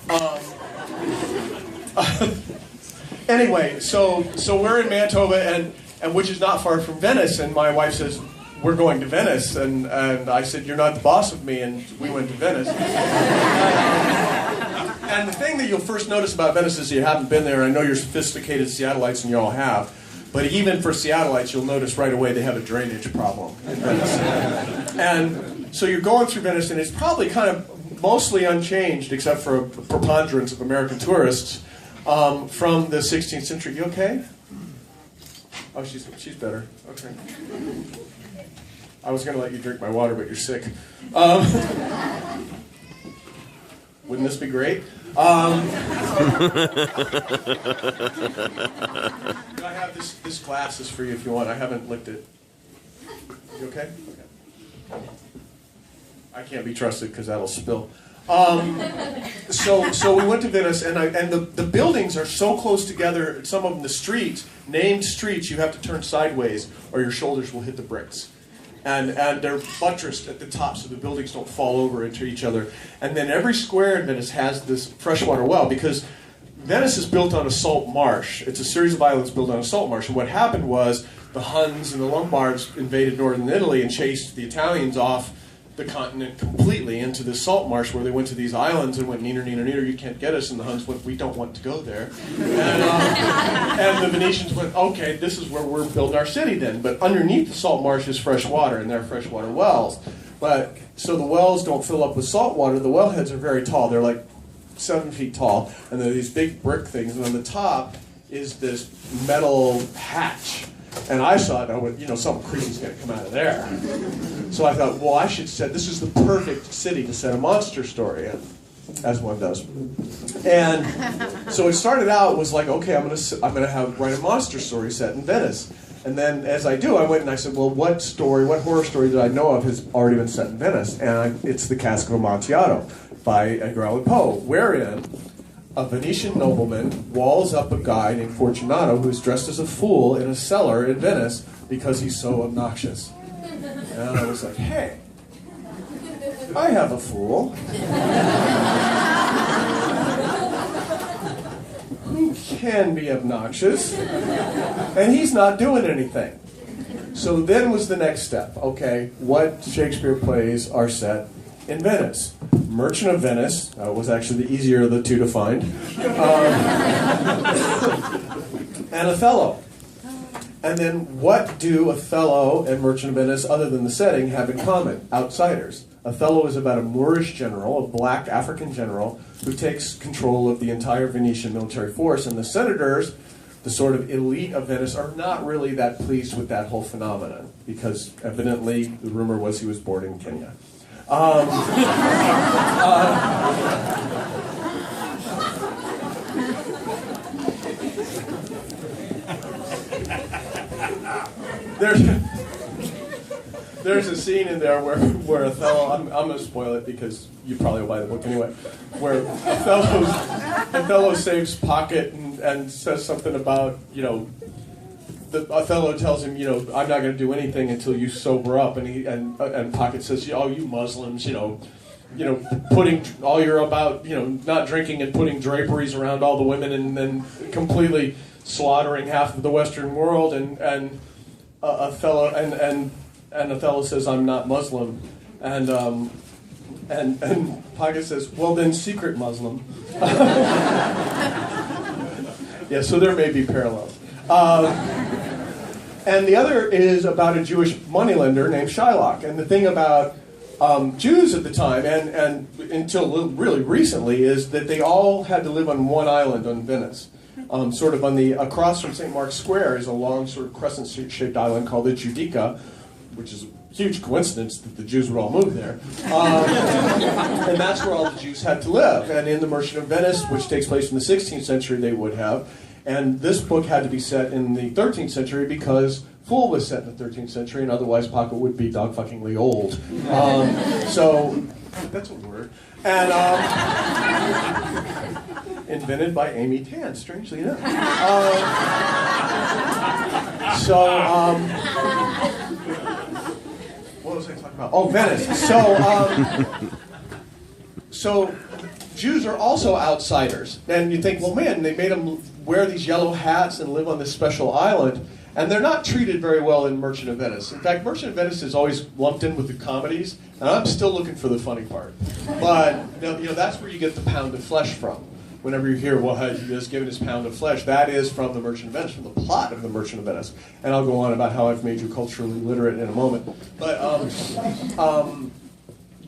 Um, anyway, so we're in Manitoba, and which is not far from Venice, and my wife says, we're going to Venice, and I said, you're not the boss of me, and we went to Venice. And the thing that you'll first notice about Venice is you haven't been there. I know you're sophisticated Seattleites, and you all have. But even for Seattleites, you'll notice right away they have a drainage problem in Venice. And so you're going through Venice, and it's probably kind of mostly unchanged, except for a preponderance of American tourists from the 16th century. You okay? Oh, she's better. Okay. I was going to let you drink my water, but you're sick. Wouldn't this be great? I have this glass is for you if you want. I haven't licked it. You okay? Okay. I can't be trusted because that'll spill. So we went to Venice, and the buildings are so close together. Some of them, the streets, named streets, you have to turn sideways or your shoulders will hit the bricks. And they're buttressed at the top so the buildings don't fall over into each other. And then every square in Venice has this freshwater well because Venice is built on a salt marsh. It's a series of islands built on a salt marsh. And what happened was the Huns and the Lombards invaded northern Italy and chased the Italians off the continent completely into the salt marsh where they went to these islands and went, neener, neener, neener, you can't get us. And the Huns went, we don't want to go there. And the Venetians went, okay, this is where we're building our city then. But underneath the salt marsh is fresh water, and they're freshwater wells. But so the wells don't fill up with salt water. The wellheads are very tall. They're like 7 feet tall. And they're these big brick things. And on the top is this metal hatch. And I saw it, and I went, something creepy's going to come out of there. So I thought, well, I should set, this is the perfect city to set a monster story in, as one does. And so it started out, was like, okay, I'm gonna write a monster story set in Venice. And then as I do, I went and I said, well, what horror story that I know of has already been set in Venice? And it's The Cask of Amontillado by Edgar Allan Poe, wherein a Venetian nobleman walls up a guy named Fortunato who's dressed as a fool in a cellar in Venice because he's so obnoxious. And I was like, hey, I have a fool who can be obnoxious, and he's not doing anything. So then was the next step. Okay, what Shakespeare plays are set in Venice? Merchant of Venice was actually the easier of the two to find, and Othello. And then what do Othello and Merchant of Venice, other than the setting, have in common? Outsiders. Othello is about a Moorish general, a black African general, who takes control of the entire Venetian military force, and the senators, the sort of elite of Venice, are not really that pleased with that whole phenomenon, because evidently the rumor was he was born in Kenya. There's a scene in there where Othello, I'm going to spoil it because you probably will buy the book anyway, where Othello saves Pocket and says something about, Othello tells him, I'm not going to do anything until you sober up, and Pocket says, oh, you Muslims, putting all you're about, not drinking and putting draperies around all the women and then completely slaughtering half of the Western world, and Othello says, I'm not Muslim, and Pocket says, well then secret Muslim. Yeah, so there may be parallels. And the other is about a Jewish moneylender named Shylock. And the thing about Jews at the time, and until really recently, is that they all had to live on one island on Venice. Sort of across from St. Mark's Square is a long sort of crescent-shaped island called the Giudecca, which is a huge coincidence that the Jews would all move there. And that's where all the Jews had to live. And in The Merchant of Venice, which takes place in the 16th century, they would have. And this book had to be set in the 13th century because Fool was set in the 13th century, and otherwise Pocket would be dog-fuckingly old. So, that's a word. And invented by Amy Tan, strangely enough. What was I talking about? Oh, Venice. So Jews are also outsiders. And you think, well, man, they made them wear these yellow hats and live on this special island. And they're not treated very well in Merchant of Venice. In fact, Merchant of Venice is always lumped in with the comedies, and I'm still looking for the funny part. But that's where you get the pound of flesh from. Whenever you hear, well, he was given his pound of flesh, that is from the Merchant of Venice, from the plot of the Merchant of Venice. And I'll go on about how I've made you culturally literate in a moment. But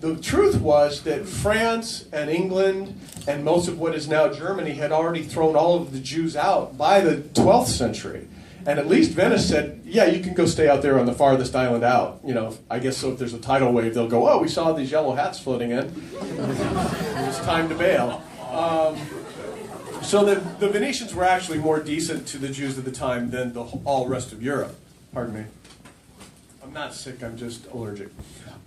the truth was that France and England and most of what is now Germany had already thrown all of the Jews out by the 12th century. And at least Venice said, yeah, you can go stay out there on the farthest island out. I guess so if there's a tidal wave, they'll go, oh, we saw these yellow hats floating in. It's time to bail. So the Venetians were actually more decent to the Jews at the time than the all rest of Europe. Pardon me. I'm not sick, I'm just allergic.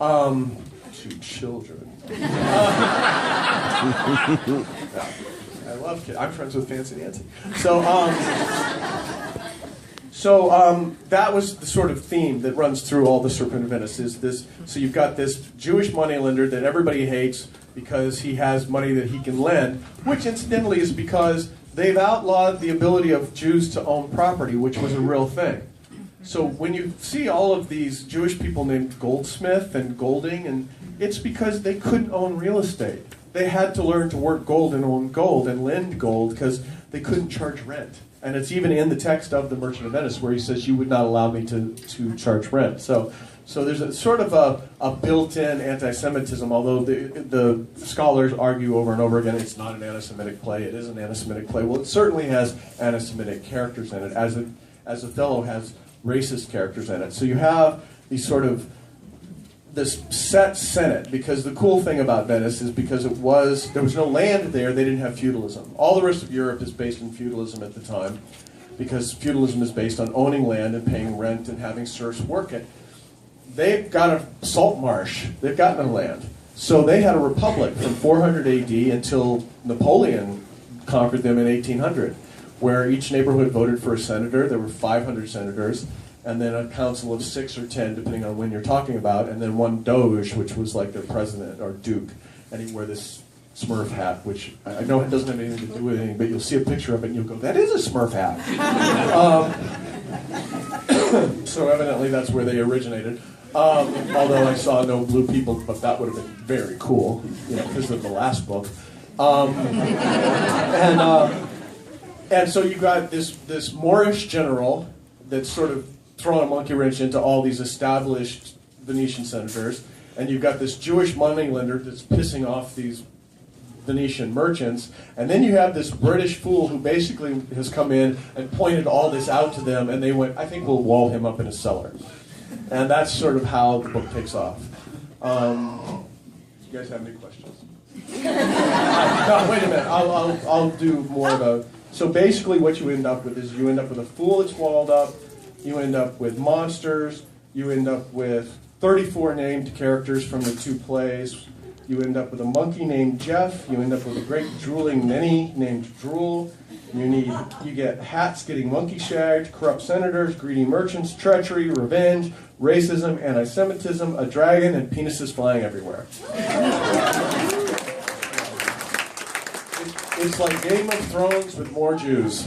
To children. I love kids. I'm friends with Fancy Nancy. So that was the sort of theme that runs through all the Serpent of Venice. Is this? So you've got this Jewish moneylender that everybody hates because he has money that he can lend, which incidentally is because they've outlawed the ability of Jews to own property, which was a real thing. So when you see all of these Jewish people named Goldsmith and Golding, and it's because they couldn't own real estate. They had to learn to work gold and own gold and lend gold because they couldn't charge rent. And it's even in the text of the Merchant of Venice where he says, you would not allow me to charge rent. So there's a sort of a built-in anti-Semitism, although the scholars argue over and over again it's not an anti-Semitic play, it is an anti-Semitic play. Well, it certainly has anti-Semitic characters in it, as Othello has racist characters in it. So you have these sort of this set Senate, because the cool thing about Venice is because there was no land there, they didn't have feudalism. All the rest of Europe is based in feudalism at the time, because feudalism is based on owning land and paying rent and having serfs work it. They've got a salt marsh, they've got no land. So they had a republic from 400 AD until Napoleon conquered them in 1800, where each neighborhood voted for a senator. There were 500 senators, and then a council of 6 or 10, depending on when you're talking about, and then one doge, which was like their president or duke, and he'd wear this Smurf hat, which I know it doesn't have anything to do with anything, but you'll see a picture of it and you'll go, that is a Smurf hat. So evidently that's where they originated. Although I saw no blue people, but that would have been very cool, because of the last book. And so you got this Moorish general that's sort of throwing a monkey wrench into all these established Venetian senators, and you've got this Jewish moneylender that's pissing off these Venetian merchants, and then you have this British fool who basically has come in and pointed all this out to them, and they went, I think we'll wall him up in a cellar. And that's sort of how the book takes off. Do you guys have any questions? No, wait a minute. I'll do more of a... So basically what you end up with is you end up with a fool that's walled up, you end up with monsters, you end up with 34 named characters from the 2 plays, you end up with a monkey named Jeff, you end up with a great drooling ninny named Drool, you get hats getting monkey shagged, corrupt senators, greedy merchants, treachery, revenge, racism, anti-Semitism, a dragon, and penises flying everywhere. It's like Game of Thrones with more Jews.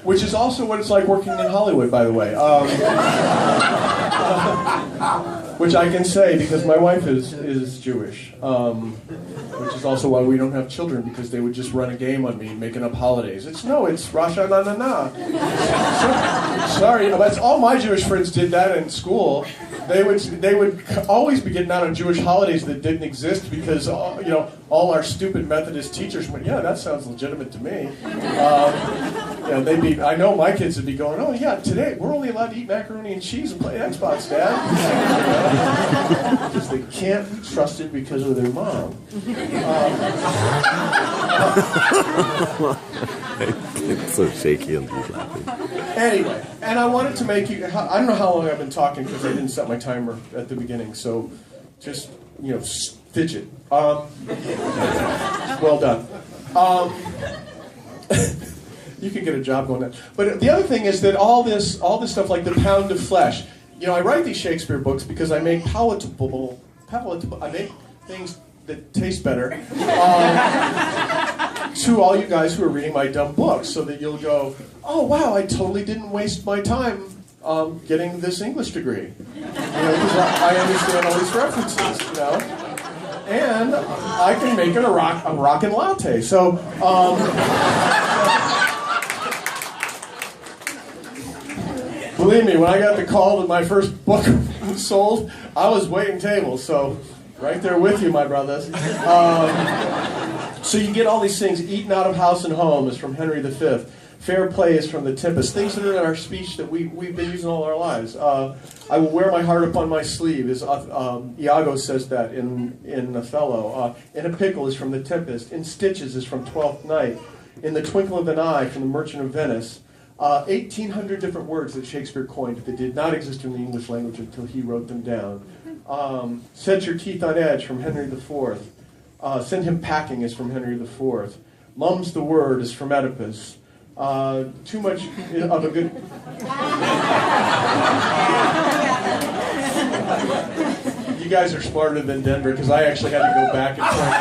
Which is also what it's like working in Hollywood, by the way. Which I can say because my wife is Jewish. Which is also why we don't have children, because they would just run a game on me making up holidays. It's Rosh Hashanah. Sorry, that's all my Jewish friends did that in school. They would always be getting out on Jewish holidays that didn't exist because all our stupid Methodist teachers went, yeah, that sounds legitimate to me. I know my kids would be going, oh yeah, today we're only allowed to eat macaroni and cheese and play Xbox, Dad. Because they can't be trusted because of their mom. It's so shaky and he's laughing. Anyway, and I wanted to make you, I don't know how long I've been talking because I didn't set my timer at the beginning, so just, fidget. Well done. You can get a job going there. But the other thing is that all this stuff like the pound of flesh, I write these Shakespeare books because I make palatable I make things that taste better to all you guys who are reading my dumb books, so that you'll go, oh wow, I totally didn't waste my time getting this English degree, because I understand all these references, and I can make it a rockin' latte. So, believe me, when I got the call that my first book was sold, I was waiting tables. So, right there with you, my brothers. So you get all these things. Eaten out of house and home is from Henry V. Fair play is from the Tempest. Things that are in our speech that we've been using all our lives. I will wear my heart upon my sleeve. Iago says that in Othello. In a pickle is from the Tempest. In stitches is from Twelfth Night. In the twinkle of an eye from the Merchant of Venice. 1,800 different words that Shakespeare coined that did not exist in the English language until he wrote them down. Set your teeth on edge from Henry IV. Send him packing is from Henry IV. Mum's the word is from Oedipus. Too much of a good... You guys are smarter than Denver, because I actually had to go back and find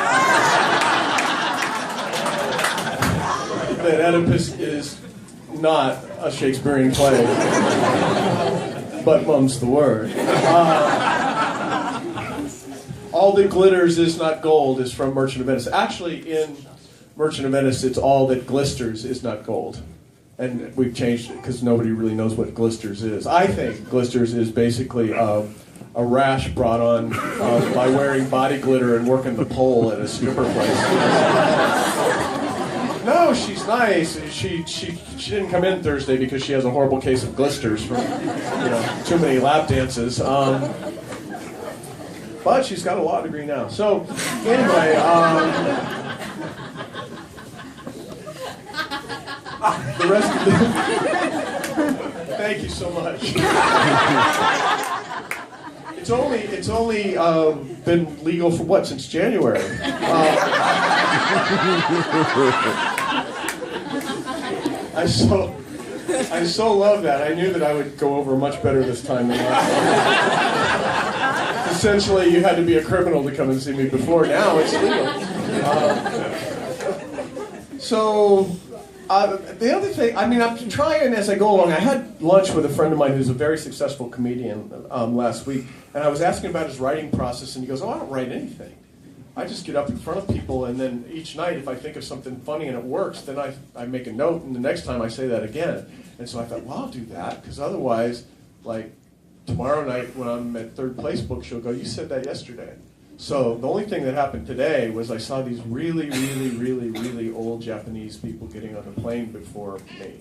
that Oedipus is not a Shakespearean play, but mum's the word. All that glitters is not gold is from Merchant of Venice. Actually, in Merchant of Venice, it's all that glisters is not gold. And we've changed it because nobody really knows what glisters is. I think glisters is basically a rash brought on by wearing body glitter and working the pole at a stripper place. No, she's nice. She didn't come in Thursday because she has a horrible case of glisters from too many lap dances. But she's got a law degree now. So anyway, the rest of the... Thank you so much. It's only been legal for what, since January? I so love that. I knew that I would go over much better this time than last time. Essentially, you had to be a criminal to come and see me before. Now it's legal. The other thing, I'm trying as I go along. I had lunch with a friend of mine who's a very successful comedian last week, and I was asking about his writing process, and he goes, "Oh, I don't write anything. I just get up in front of people, and then each night, if I think of something funny and it works, then I make a note, and the next time I say that again." And so I thought, well, I'll do that, because otherwise, like, tomorrow night when I'm at Third Place Book, she'll go, "You said that yesterday." So the only thing that happened today was I saw these really, really, really, really old Japanese people getting on a plane before me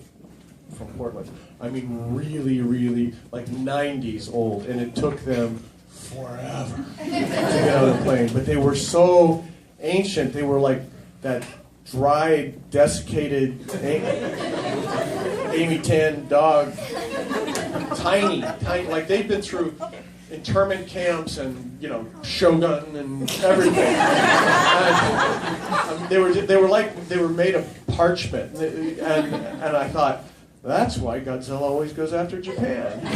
from Portland. I mean, really, really, like 90s old, and it took them forever to get on a plane. But they were so ancient. They were like that dried, desiccated Amy Tan dog. Tiny, like they'd been through internment camps and Shogun and everything. And they were made of parchment, and I thought, that's why Godzilla always goes after Japan. You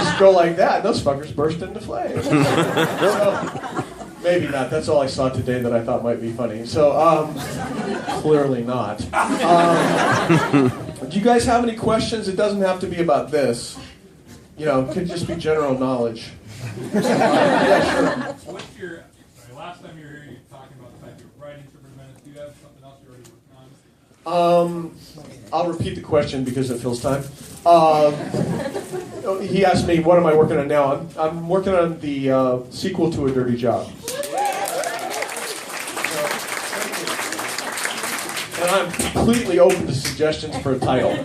just go like that, and those fuckers burst into flames. So, maybe not. That's all I saw today that I thought might be funny. So clearly not. Do you guys have any questions? It doesn't have to be about this. It could just be general knowledge. Yeah, sure. Last time you were here, you were talking about the fact you're writing Interpretive Venice. Do you have something else you're already working on? I'll repeat the question because it fills time. He asked me, what am I working on now? I'm working on the sequel to A Dirty Job. And I'm completely open to suggestions for a title.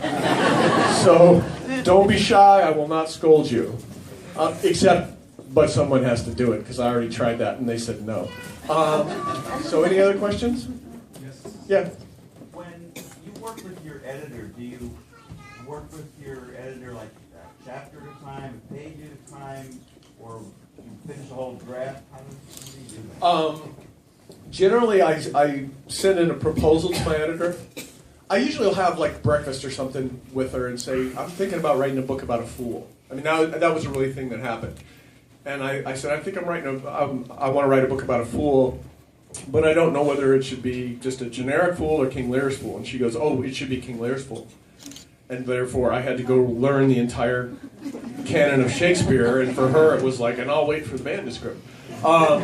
So don't be shy, I will not scold you. But someone has to do it, because I already tried that and they said no. So any other questions? Yes. Yeah. When you work with your editor, do you work with your editor like a chapter at a time, a page at a time, or you finish a whole draft? How do you do that? Generally, I send in a proposal to my editor. I usually will have like breakfast or something with her and say, I'm thinking about writing a book about a fool. That was a really thing that happened. And I said, I think I'm writing I want to write a book about a fool, but I don't know whether it should be just a generic fool or King Lear's fool. And she goes, oh, it should be King Lear's fool. And therefore, I had to go learn the entire canon of Shakespeare, and for her, it was like, and I'll wait for the manuscript. And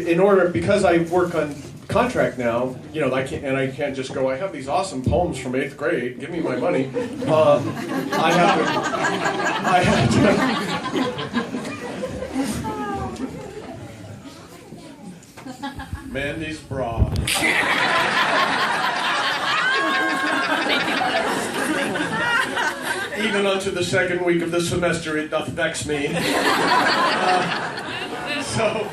in order, because I work on contract now, you know, I can't just go, I have these awesome poems from 8th grade, give me my money. I have to Mandy's bra. Even unto the second week of the semester, it doth vex me. So,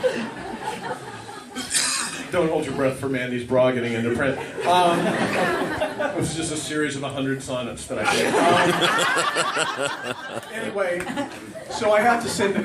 don't hold your breath for Mandy's bra getting into print. It was just a series of 100 sonnets that I did. Anyway, so I have to send it.